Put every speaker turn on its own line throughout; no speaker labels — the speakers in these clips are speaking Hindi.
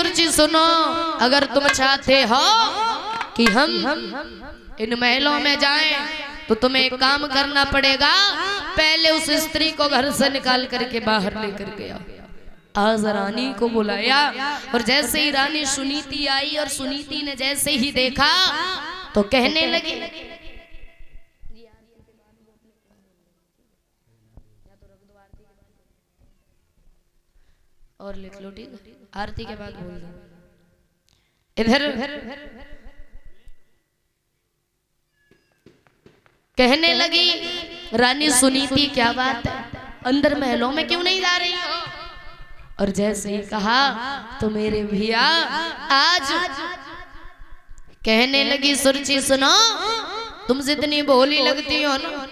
सुरची सुनो, अगर तुम चाहते हो कि हम इन महलों में जाएं तो तुम्हें एक काम करना पड़ेगा, पहले उस स्त्री को घर से निकाल करके बाहर लेकर गया। आज रानी को बुलाया और जैसे ही रानी सुनीति आई और सुनीति ने जैसे ही देखा तो कहने लगी, और लिख लो ठीक, आरती के बाद बोल दो। इधर कहने लगी रानी सुनीति, क्या बात है, अंदर महलों में क्यों नहीं जा रही हो? और जैसे ही कहा तो मेरे भैया आज कहने लगी, सुरची सुनो, तुम जितनी भोली लगती हो ना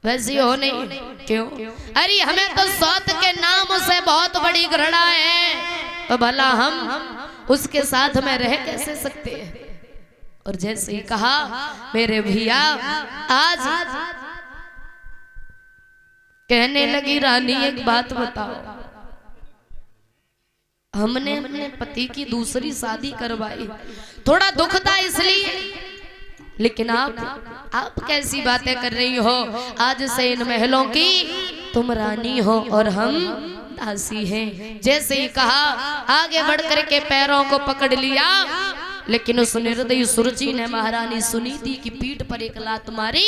वैसी हो नहीं। क्यों? अरे हमें तो सौत के नाम से बहुत बड़ी घृणा है, तो भला हम उसके साथ में रह कैसे सकते हैं? और जैसे ही कहा मेरे भैया आज कहने लगी, रानी एक बात बताओ, हमने अपने पति की दूसरी शादी करवाई, थोड़ा दुख था इसलिए, लेकिन आप कैसी बातें कर रही हो? आज से इन महलों की तुम रानी हो और हम दासी हैं। जैसे ही कहा आगे बढ़ करके पैरों को पकड़ लिया, लेकिन उस निर्दयी सुरची ने महारानी सुनीति की पीठ पर एक लात मारी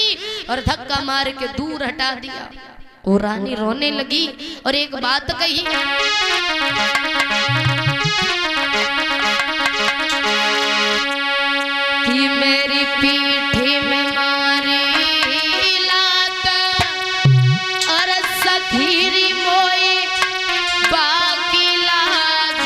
और धक्का मार के दूर हटा दिया। वो रानी रोने लगी और एक बात कही, कि मेरी पीठी में मारी लात और सखीरी मोई बाकी लाज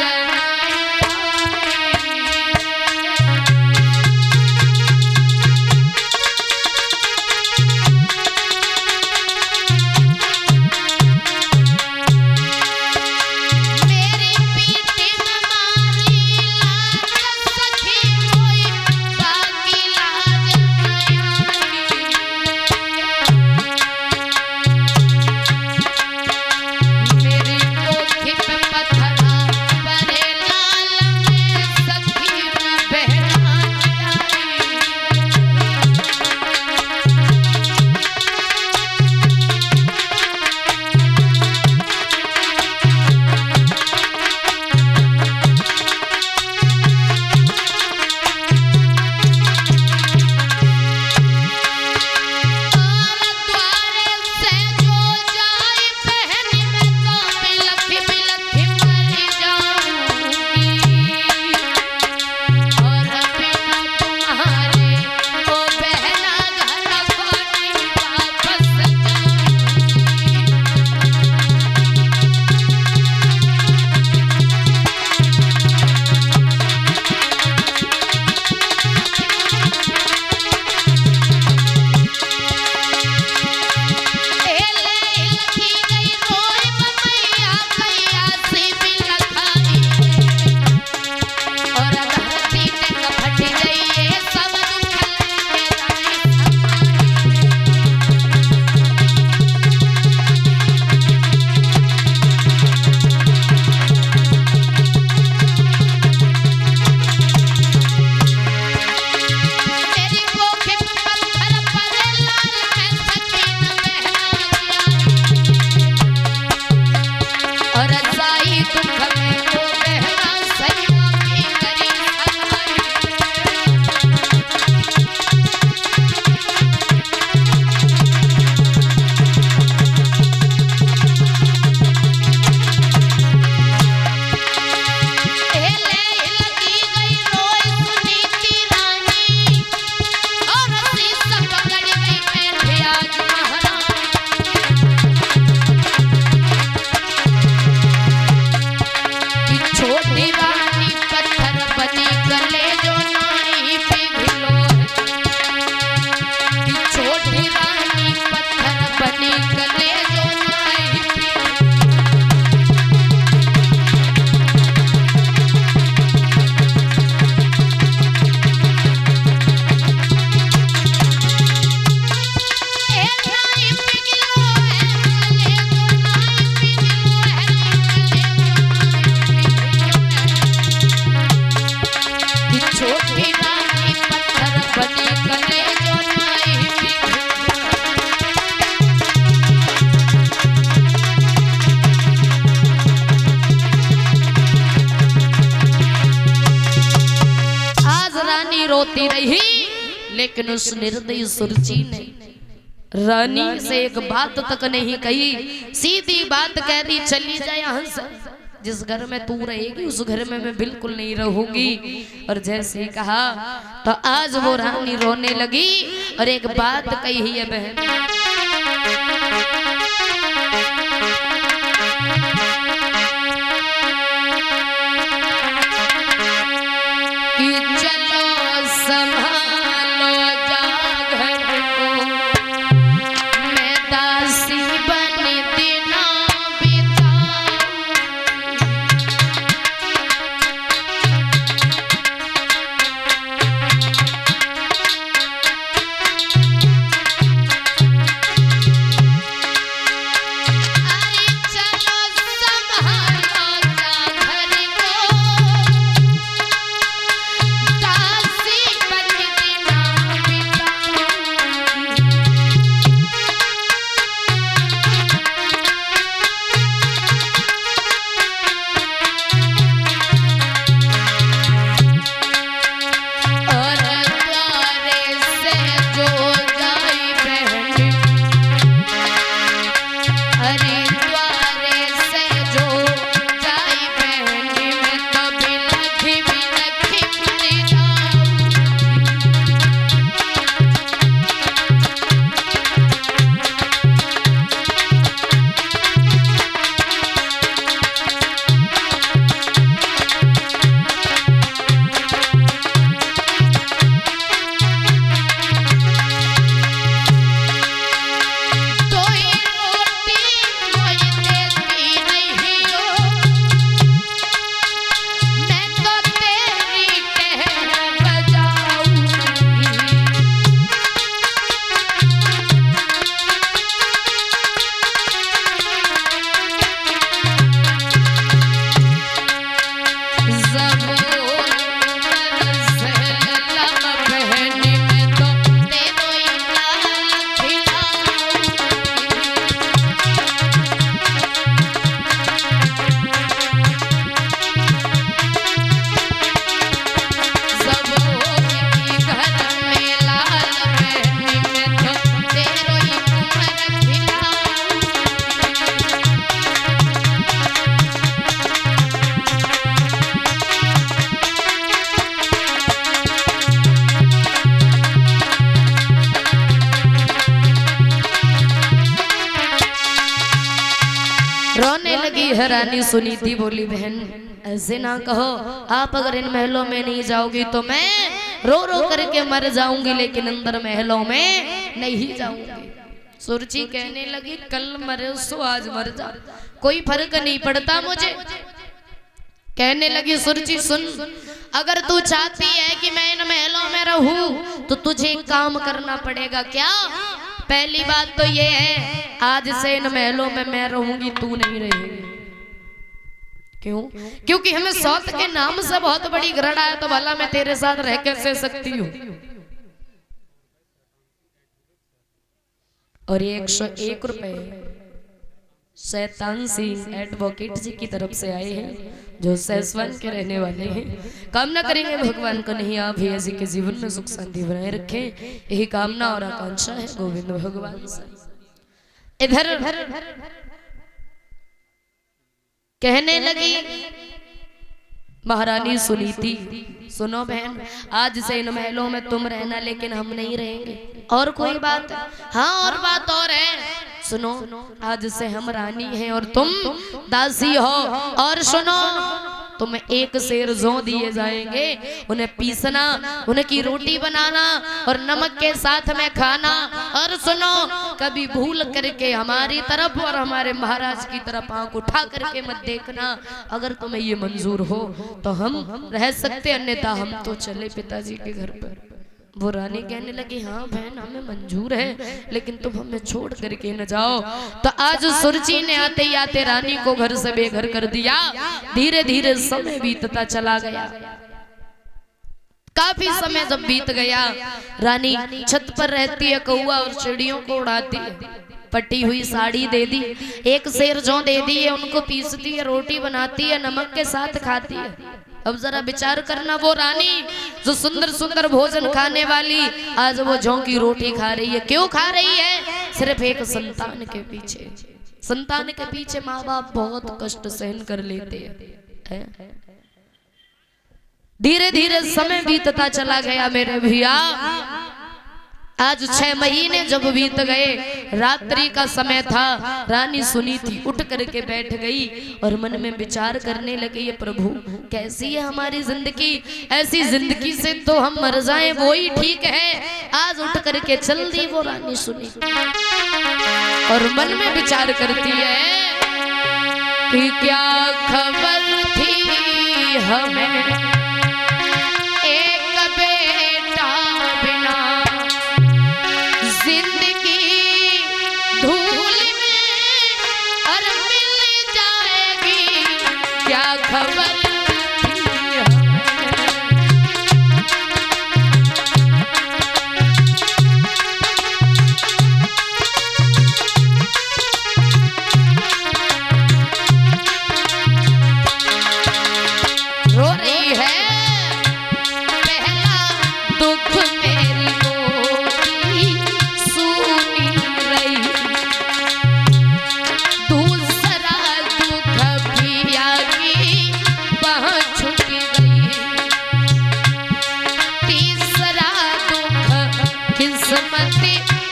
रोती रही, लेकिन उस निर्दयी सुरची ने रानी से एक बात तक नहीं कही, सीधी बात कह दी, चली जाए यहाँ से, जिस घर में तू रहेगी उस घर में मैं बिल्कुल नहीं रहूंगी। और जैसे ही कहा तो आज वो रानी रोने लगी और एक बात कही है बहन, रोने लगी है रानी सुनीति। बोली बहन ऐसे ना कहो, आप अगर इन महलों में नहीं जाओगी तो मैं रो रो करके मर जाऊंगी, लेकिन अंदर महलों में नहीं जाऊंगी। सुरची कहने लगी कल मरे सो आज मर जा, कोई फर्क नहीं पड़ता मुझे। कहने लगी सुरची सुन, अगर तू चाहती है कि मैं इन महलों में रहूं तो तुझे एक काम करना पड़ेगा। क्या? पहली बात तो ये है आज से इन महलों में मैं रहूंगी, तू नहीं रहेगी। क्यों? क्योंकि हमें सौत के नाम से बहुत बड़ी घृणा है, तो भला मैं तेरे साथ रह कैसे सकती हूँ। और 101 रुपए शैतान सिंह एडवोकेट जी की तरफ से आए हैं, जो सैसवन के रहने वाले हैं। कामना करेंगे भगवान को नहीं आप भी ऐसी के जीवन में सुख शांति बनाए रखें, यही कामना और आकांक्षा है गोविंद भगवान से। इधर कहने लगी महारानी सुनीति, सुनो बहन, आज से इन महलों में तुम रहना, लेकिन हम नहीं रहेंगे। और कोई बात? हाँ और बात और है, सुनो, आज से हम रानी हैं और तुम दासी हो। और सुनो, तुम्हें एक सेर जौ दिए जाएंगे, उन्हें पीसना, उनकी रोटी बनाना और नमक के साथ में खाना। और सुनो, कभी भूल करके हमारी तरफ और हमारे महाराज की तरफ आंख उठा करके मत देखना। अगर तुम्हें ये मंजूर हो तो हम रह सकते, अन्यथा हम तो चले पिताजी के घर पर। वो रानी कहने लगी हाँ बहन हमें मंजूर है, लेकिन तुम हमें छोड़ करके न जाओ। तो आज सुरची ने आते ही आते रानी को घर से बेघर कर दिया। धीरे धीरे समय बीतता चला गया। काफी समय जब बीत गया, रानी छत पर रहती है, कौआ और चिड़ियों को उड़ाती है, पटी हुई साड़ी दे दी, एक सेर जौ दे दी है, उनको पीसती है, रोटी बनाती है, नमक के साथ खाती है। अब जरा विचार करना, वो रानी जो सुंदर सुंदर भोजन खाने वाली आज वो जौ की रोटी खा रही है। क्यों खा रही है? सिर्फ एक संतान के पीछे। संतान के पीछे माँ बाप बहुत कष्ट सहन कर लेते हैं। धीरे धीरे समय बीतता चला गया मेरे भैया। आज 6 महीने जब बीत गए, रात्रि का समय था, रानी सुनी थी, उठ करके बैठ गई और मन में विचार करने लगी, ये प्रभु कैसी है हमारी जिंदगी, ऐसी जिंदगी से तो हम मर जाएं वो ही ठीक है। आज उठ करके चल दी वो रानी सुनी और मन में विचार करती है कि क्या खबर थी हमें एक बेटा बिना, जिंदगी धूल में और मिल जाएगी, क्या खबर थी हमें। रो रही है, पहला दुख मेरी गोदी सुनी रही, दूसरा दुख पिया की बाह छूट गई, तीसरा दुख किस्मत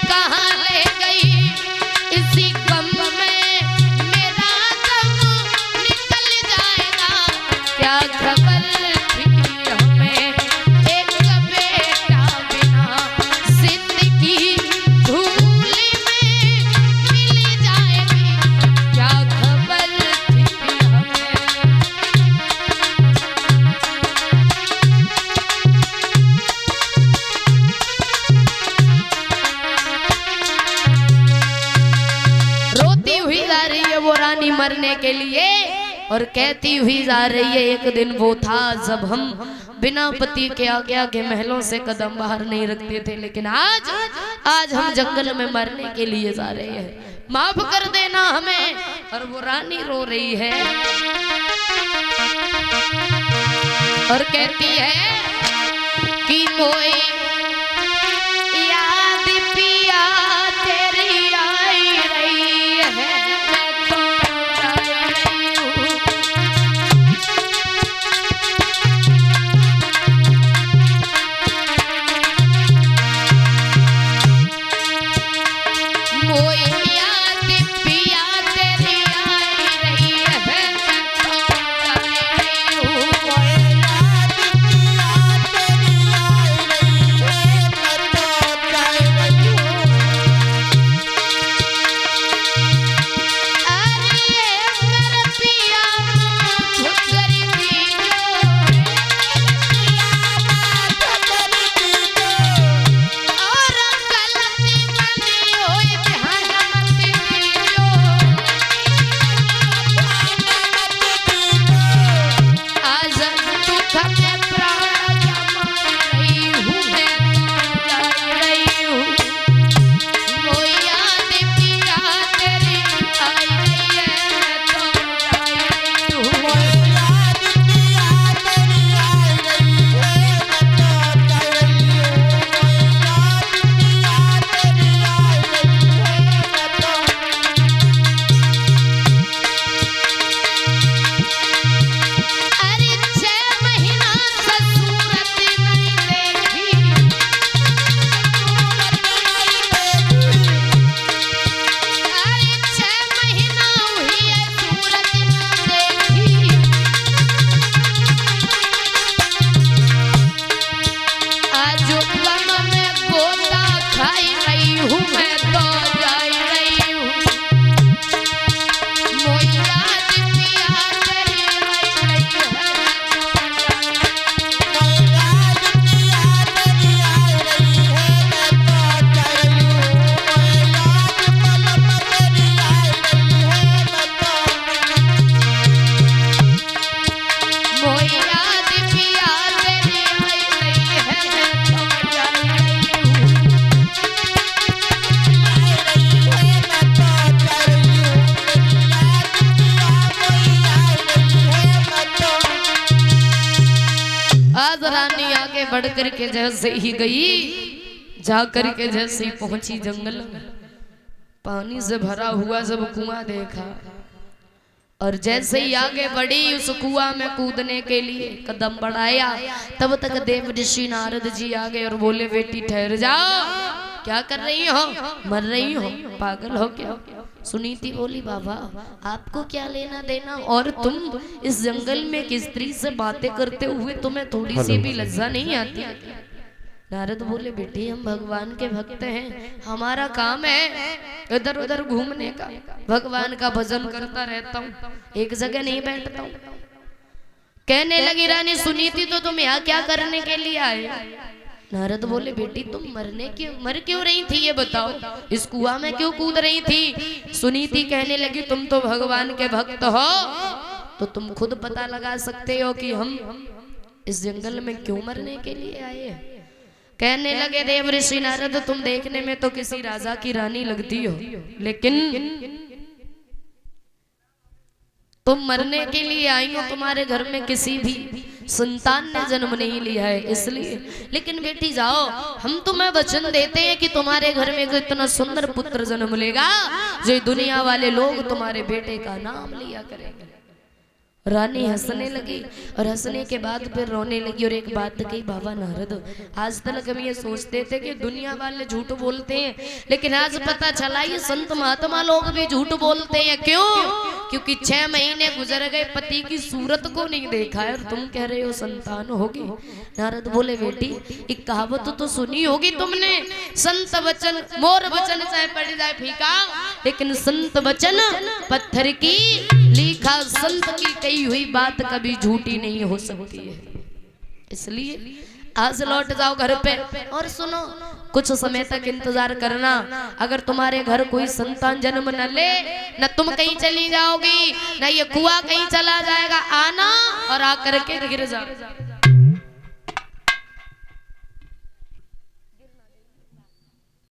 कहाँ ले गई, इसी गम में मेरा दम निकल जाएगा, क्या खबर थी हमें एक बेटा बिना, जिंदगी धूल में मिल जाएगी, क्या खबर थी हमें। रोती हुई जा रही है वो रानी मरने के लिए और कहती हुई जा रही है, एक दिन वो था जब हम बिना पति के आगे आगे महलों से कदम बाहर नहीं रखते थे, लेकिन आज हम जंगल में मरने के लिए जा रहे हैं, माफ कर देना हमें। और वो रानी रो रही है और कहती है कि कोई याद पिया तेरी आई रही है, मैं तो जा रही हूँ। मोई याद पिया तेरी आई रही है, मैं तो जा रही हूँ। मोई याद पिया तेरी आई रही रानी आगे बढ़ करके जैसे ही गई, जा करके जैसे ही पहुंची जंगल में, पानी से भरा हुआ जब कुआं देखा और जैसे ही आगे बढ़ी उस कुआं में कूदने के लिए कदम बढ़ाया, तब तक देव ऋषि नारद जी आ गए और बोले बेटी ठहर जाओ, क्या कर रही हो, मर रही हो, पागल हो क्या? सुनीति बोली बाबा आपको क्या लेना देना, और तुम इस जंगल में किस स्त्री से बातें करते हुए तुम्हें थोड़ी सी भी लज्जा नहीं आती? नारद बोले बेटी हम भगवान के भक्त हैं, हमारा काम है इधर उधर घूमने का, भगवान का भजन करता रहता हूँ, एक जगह नहीं बैठता हूँ। कहने लगी रानी सुनीति तो तुम यहाँ क्या करने के लिए आए? नारद बोले बेटी तुम मर क्यों रही थी ये बताओ, इस कुआं में क्यों कूद रही थी? सुनीति कहने लगी तुम तो भगवान के भक्त हो, तो तुम खुद पता लगा सकते हो कि हम इस जंगल में क्यों मरने के लिए आए हैं। कहने लगे देव ऋषि नारद तुम देखने में तो किसी राजा की रानी लगती हो, लेकिन तुम मरने के लिए आई हो, तुम्हारे घर में किसी भी संतान ने जन्म नहीं लिया है इसलिए। लेकिन बेटी जाओ, हम तुम्हें वचन देते हैं कि तुम्हारे घर में इतना सुंदर पुत्र जन्म लेगा जो दुनिया वाले लोग तुम्हारे बेटे का नाम लिया करेंगे। रानी हंसने लगी और हंसने के बाद फिर रोने लगी और एक बात कही बाबा नारद आज तक हम ये सोचते थे कि दुनिया वाले झूठ बोलते हैं, लेकिन आज पता चला ये संत महात्मा लोग भी झूठ बोलते हैं। क्यों? क्योंकि 6 महीने गुजर गए पति की सूरत को नहीं देखा है और तुम कह रहे हो संतान होगी। नारद बोले बेटी एक कहावत तो सुनी होगी तुमने, संत वचन मोर वचन चाहे पड़ जाए फीका, लेकिन संत वचन पत्थर की लिखा, संत की कही हुई बात कभी झूठी नहीं हो सकती है। इसलिए आज लौट जाओ घर पे और सुनो, कुछ समय तक इंतजार करना, अगर तुम्हारे घर कोई संतान जन्म न ले, न तुम कहीं चली जाओगी, न ये कुआं कहीं चला जाएगा, आना और आकर के गिर जाओ।